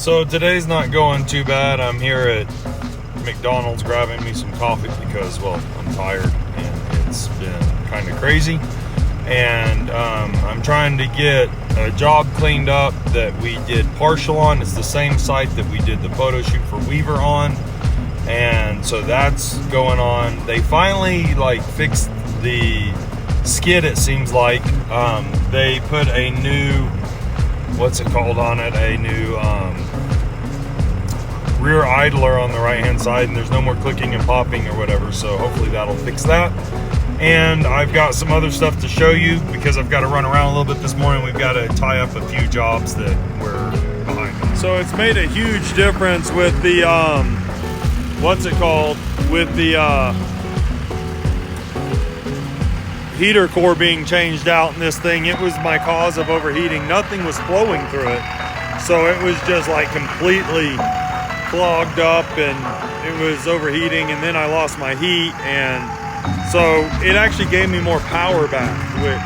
So today's not going too bad. I'm here at McDonald's grabbing me some coffee because, well, I'm tired and it's been kind of crazy. And I'm trying to get a job cleaned up that we did partial on. It's the same site that we did the photo shoot for Weaver on. And so that's going on. They finally fixed the skid, it seems like. They put a new, what's it called on it? A new rear idler on the right hand side, and there's no more clicking and popping or whatever, so hopefully that'll fix that. And I've got some other stuff to show you because I've got to run around a little bit this morning. We've got to tie up a few jobs that we're behind on. So it's made a huge difference with the what's it called, with the heater core being changed out in this thing. It was my cause of overheating. Nothing was flowing through it, so it was just completely clogged up and it was overheating, and then I lost my heat, and so it actually gave me more power back, which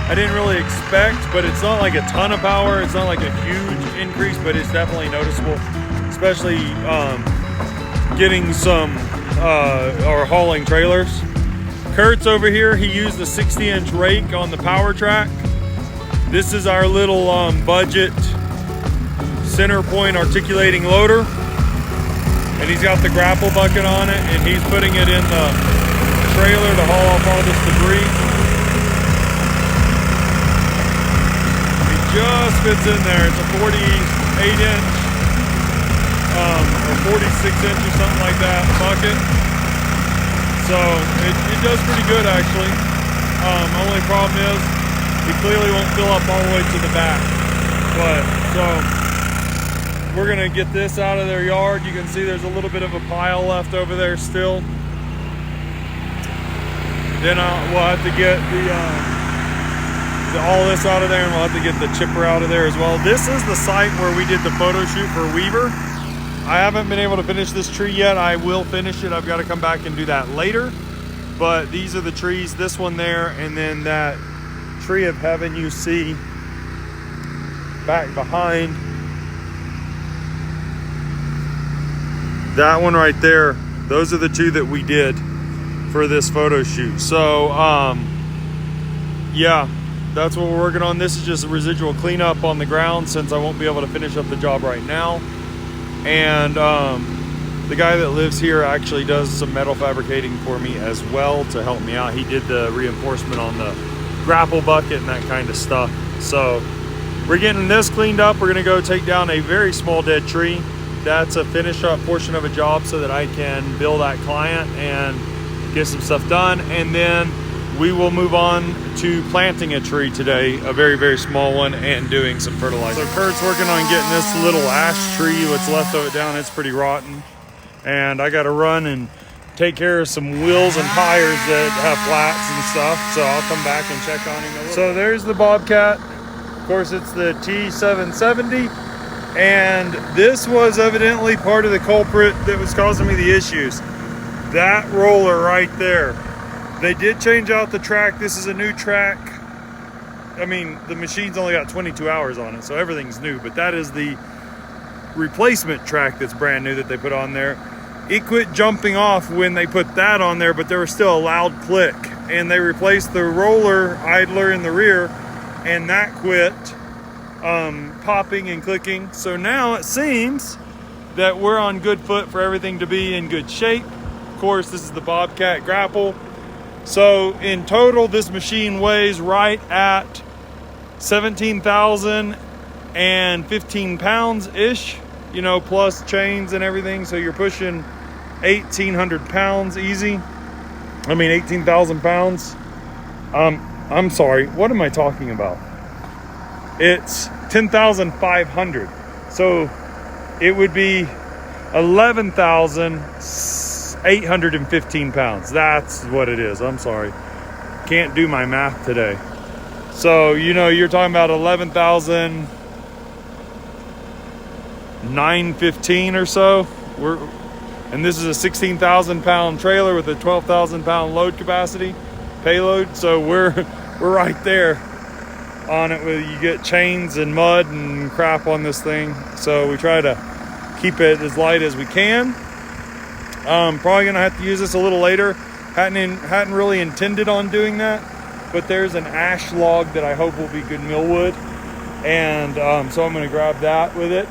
I didn't really expect. But it's not like a ton of power, it's not like a huge increase, but it's definitely noticeable, especially getting some or hauling trailers. Kurt's over here, he used a 60-inch rake on the power track. This is our little budget center point articulating loader, and he's got the grapple bucket on it, and he's putting it in the trailer to haul off all this debris. It just fits in there. It's a 48-inch or 46-inch or something like that bucket. So it does pretty good, actually. Only problem is it clearly won't fill up all the way to the back. But so we're gonna get this out of their yard. You can see there's a little bit of a pile left over there still. Then we'll have to get all this out of there, and we'll have to get the chipper out of there as well. This is the site where we did the photo shoot for Weaver. I haven't been able to finish this tree yet. I will finish it. I've got to come back and do that later. But these are the trees, this one there, and then that tree of heaven you see back behind. That one right there, those are the two that we did for this photo shoot. So yeah, that's what we're working on. This is just a residual cleanup on the ground since I won't be able to finish up the job right now. And the guy that lives here actually does some metal fabricating for me as well to help me out. He did the reinforcement on the grapple bucket and that kind of stuff. So we're getting this cleaned up. We're gonna go take down a very small dead tree. That's a finish up portion of a job so that I can bill that client and get some stuff done. And then we will move on to planting a tree today, a very, very small one, and doing some fertilizer. So Kurt's working on getting this little ash tree, what's left of it down. It's pretty rotten. And I got to run and take care of some wheels and tires that have flats and stuff. So I'll come back and check on him a little. So there's the Bobcat. Of course, it's the T770. And this was evidently part of the culprit that was causing me the issues. That roller right there. They did change out the track. This is a new track. I mean, the machine's only got 22 hours on it, so everything's new. But that is the replacement track that's brand new that they put on there. It quit jumping off when they put that on there, but there was still a loud click. And they replaced the roller idler in the rear, and that quit popping and clicking. So now it seems that we're on good foot for everything to be in good shape. Of course, this is the Bobcat grapple. So in total, this machine weighs right at 17,015 pounds ish, you know, plus chains and everything. So you're pushing 1,800 pounds easy. I mean, 18,000 pounds. I'm sorry, what am I talking about? It's 10,500. So it would be 11,815 pounds. That's what it is. I'm sorry. Can't do my math today. So, you know, you're talking about 11,915 or so. And this is a 16,000 pound trailer with a 12,000 pound load capacity, payload. So we're right there. on it, with you get chains and mud and crap on this thing. So we try to keep it as light as we can. Probably gonna have to use this a little later. Hadn't really intended on doing that, but there's an ash log that I hope will be good millwood, and so I'm gonna grab that with it.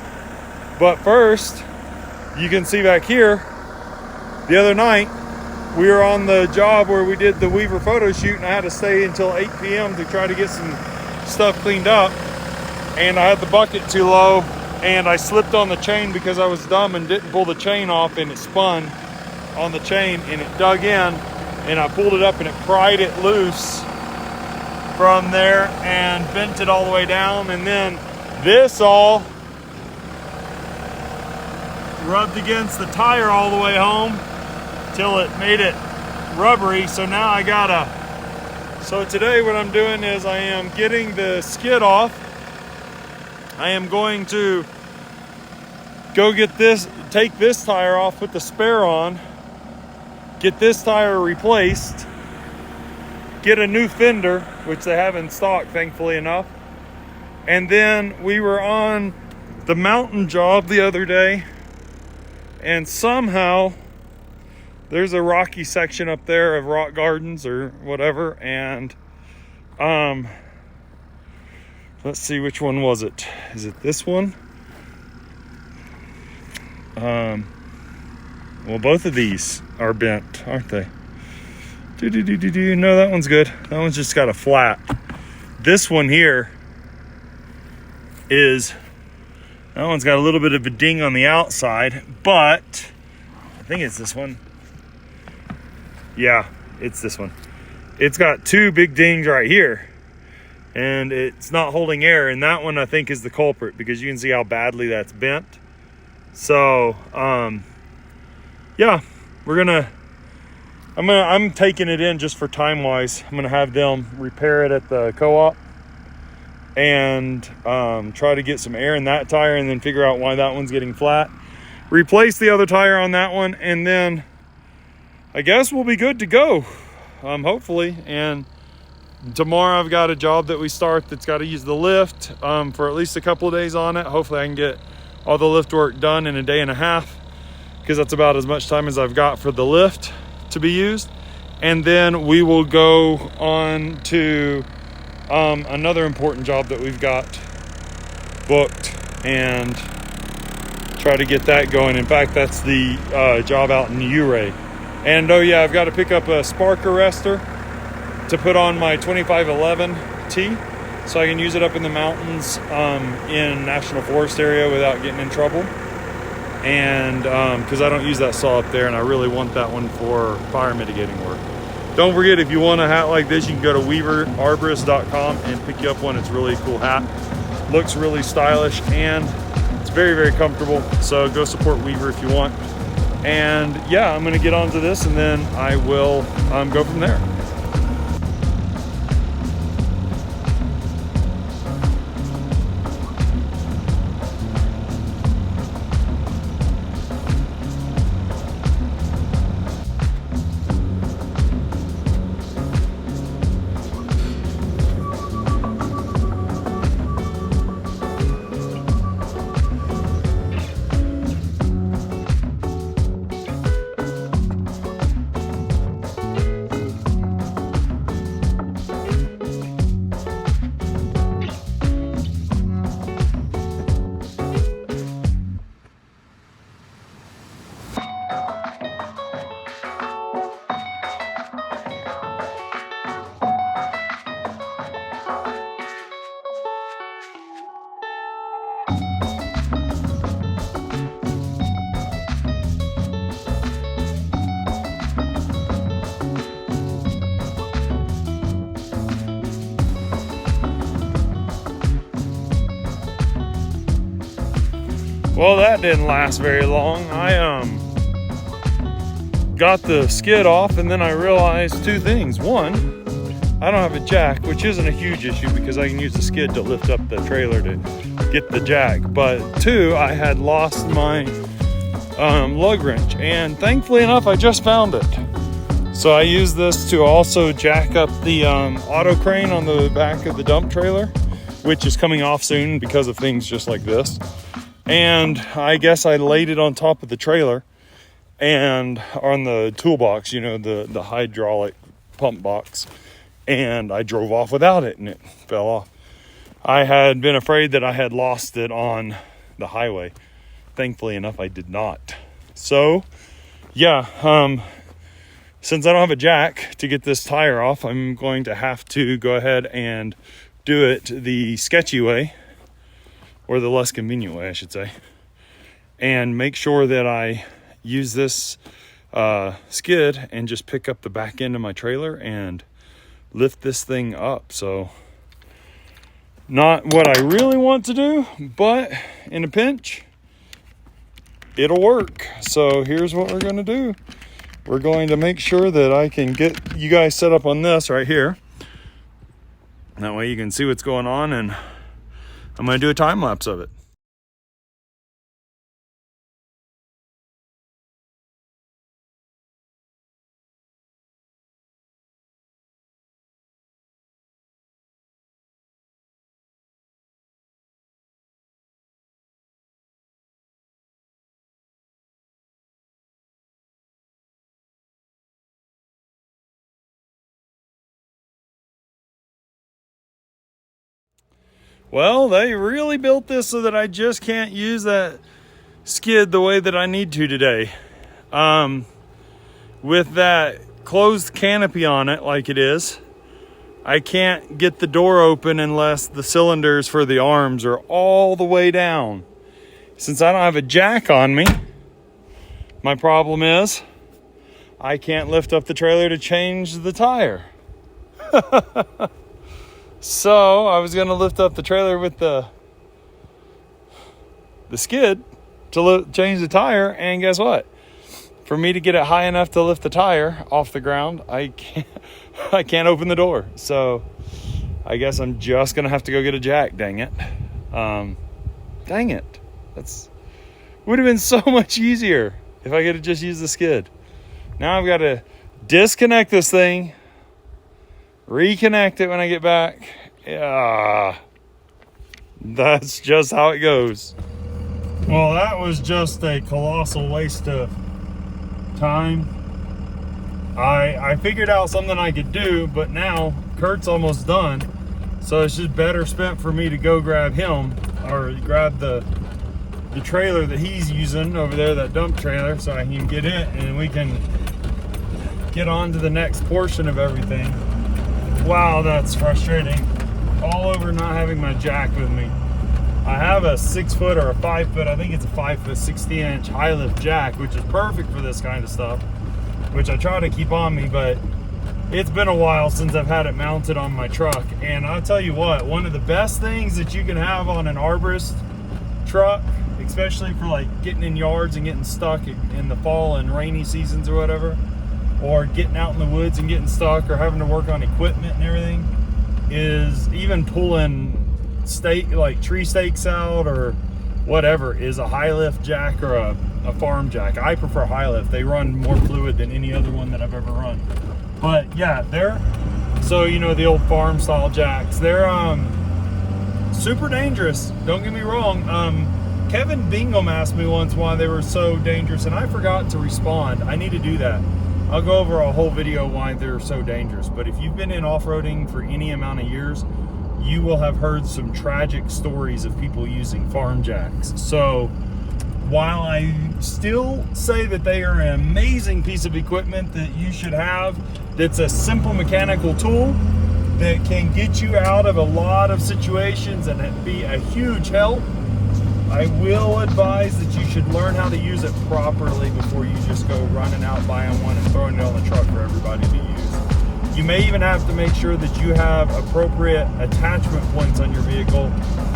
But first, you can see back here, the other night we were on the job where we did the Weaver photo shoot, and I had to stay until 8 p.m. to try to get some stuff cleaned up, and I had the bucket too low, and I slipped on the chain because I was dumb and didn't pull the chain off, and it spun on the chain and it dug in, and I pulled it up and it pried it loose from there and bent it all the way down, and then this all rubbed against the tire all the way home till it made it rubbery. So now I gotta, so today what I'm doing is I am getting the skid off. I am going to go get this, take this tire off, put the spare on, get this tire replaced, get a new fender, which they have in stock, thankfully enough. And then we were on the mountain job the other day, and somehow there's a rocky section up there of rock gardens or whatever, and let's see, which one was it? Is it this one? Well, both of these are bent, aren't they? No, that one's good. That one's just got a flat. This one here is, that one's got a little bit of a ding on the outside, but I think it's this one. Yeah, it's this one. It's got two big dings right here, and it's not holding air, and that one I think is the culprit because you can see how badly that's bent. So yeah, I'm taking it in just for time wise. I'm gonna have them repair it at the co-op and try to get some air in that tire, and then figure out why that one's getting flat, replace the other tire on that one, and then I guess we'll be good to go, hopefully. And tomorrow I've got a job that we start that's got to use the lift for at least a couple of days on it. Hopefully I can get all the lift work done in a day and a half, because that's about as much time as I've got for the lift to be used. And then we will go on to another important job that we've got booked and try to get that going. In fact, that's the job out in Ouray. And oh yeah, I've got to pick up a spark arrestor to put on my 2511T so I can use it up in the mountains in National Forest area without getting in trouble. And because I don't use that saw up there, and I really want that one for fire mitigating work. Don't forget, if you want a hat like this, you can go to weaverarborist.com and pick you up one. It's a really cool hat. Looks really stylish, and it's very, very comfortable. So go support Weaver if you want. And yeah, I'm gonna get onto this, and then I will go from there. Well, that didn't last very long. I got the skid off, and then I realized two things. One, I don't have a jack, which isn't a huge issue because I can use the skid to lift up the trailer to get the jack. But two, I had lost my lug wrench, and thankfully enough, I just found it. So I use this to also jack up the auto crane on the back of the dump trailer. which is coming off soon because of things just like this. And I guess I laid it on top of the trailer and on the toolbox, you know, the hydraulic pump box, and I drove off without it and it fell off. I had been afraid that I had lost it on the highway. Thankfully enough, I did not. So yeah, since I don't have a jack to get this tire off, I'm going to have to go ahead and do it the sketchy way, or the less convenient way, I should say, and make sure that I use this skid and just pick up the back end of my trailer and lift this thing up. So not what I really want to do, but in a pinch, it'll work. So here's what we're going to do. We're going to make sure that I can get you guys set up on this right here. That way you can see what's going on, and I'm going to do a time lapse of it. Well, they really built this so that I just can't use that skid the way that I need to today. With that closed canopy on it like it is, I can't get the door open unless the cylinders for the arms are all the way down. Since I don't have a jack on me, my problem is I can't lift up the trailer to change the tire. So I was going to lift up the trailer with the skid to change the tire, and guess what? For me to get it high enough to lift the tire off the ground, I can't open the door. So I guess I'm just going to have to go get a jack, dang it. Dang it. Would have been so much easier if I could have just used the skid. Now I've got to disconnect this thing, reconnect it when I get back. Yeah, that's just how it goes. Well, that was just a colossal waste of time. I figured out something I could do, but now Kurt's almost done, so it's just better spent for me to go grab him, or grab the trailer that he's using over there, that dump trailer, so I can get it and we can get on to the next portion of everything. Wow, that's frustrating. All over not having my jack with me. I have a 6 foot or a 5 foot, I think it's a 5 foot 60-inch high lift jack, which is perfect for this kind of stuff, which I try to keep on me, but it's been a while since I've had it mounted on my truck. And I'll tell you what, one of the best things that you can have on an arborist truck, especially for like getting in yards and getting stuck in the fall and rainy seasons or whatever, or getting out in the woods and getting stuck, or having to work on equipment and everything, is even pulling tree stakes out or whatever, is a high lift jack or a farm jack. I prefer high lift. They run more fluid than any other one that I've ever run. But yeah, so you know, the old farm style jacks, they're super dangerous. Don't get me wrong. Kevin Bingham asked me once why they were so dangerous, and I forgot to respond. I need to do that. I'll go over a whole video why they're so dangerous. But if you've been in off-roading for any amount of years, you will have heard some tragic stories of people using farm jacks. So while I still say that they are an amazing piece of equipment that you should have, that's a simple mechanical tool that can get you out of a lot of situations and be a huge help, I will advise that you should learn how to use it properly before you just go running out buying one and throwing it on the truck for everybody to use. You may even have to make sure that you have appropriate attachment points on your vehicle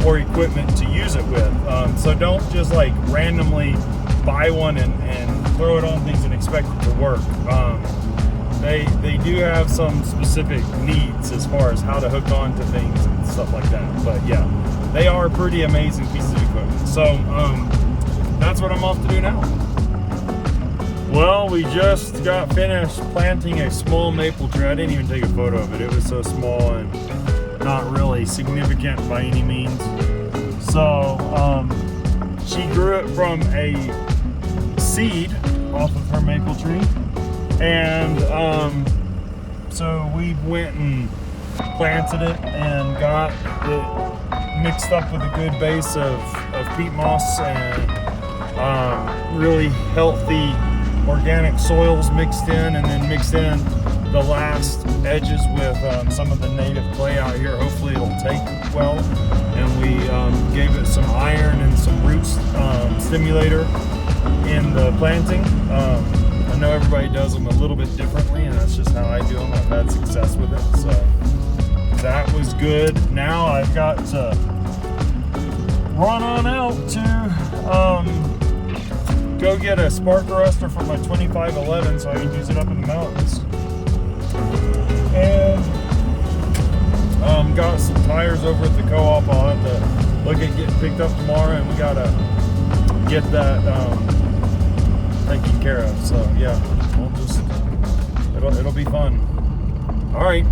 or equipment to use it with. So don't just like randomly buy one and throw it on things and expect it to work. They do have some specific needs as far as how to hook on to things and stuff like that. But yeah, they are pretty amazing pieces of equipment. So that's what I'm off to do now. Well, we just got finished planting a small maple tree. I didn't even take a photo of it. It was so small, and not really significant by any means. So she grew it from a seed off of her maple tree, and so we went and planted it and got it mixed up with a good base of peat moss and really healthy organic soils mixed in, and then mixed in the last edges with some of the native clay out here. Hopefully it'll take well. And we gave it some iron and some root stimulator in the planting. I know everybody does them a little bit differently, and that's just how I do them. I've had success with it, so that was good. Now I've got to run on out to go get a spark arrestor for my 2511 so I can use it up in the mountains. And got some tires over at the co-op. I'll have to look at getting picked up tomorrow, and we gotta get that taken care of. So yeah, we'll just it'll be fun. All right.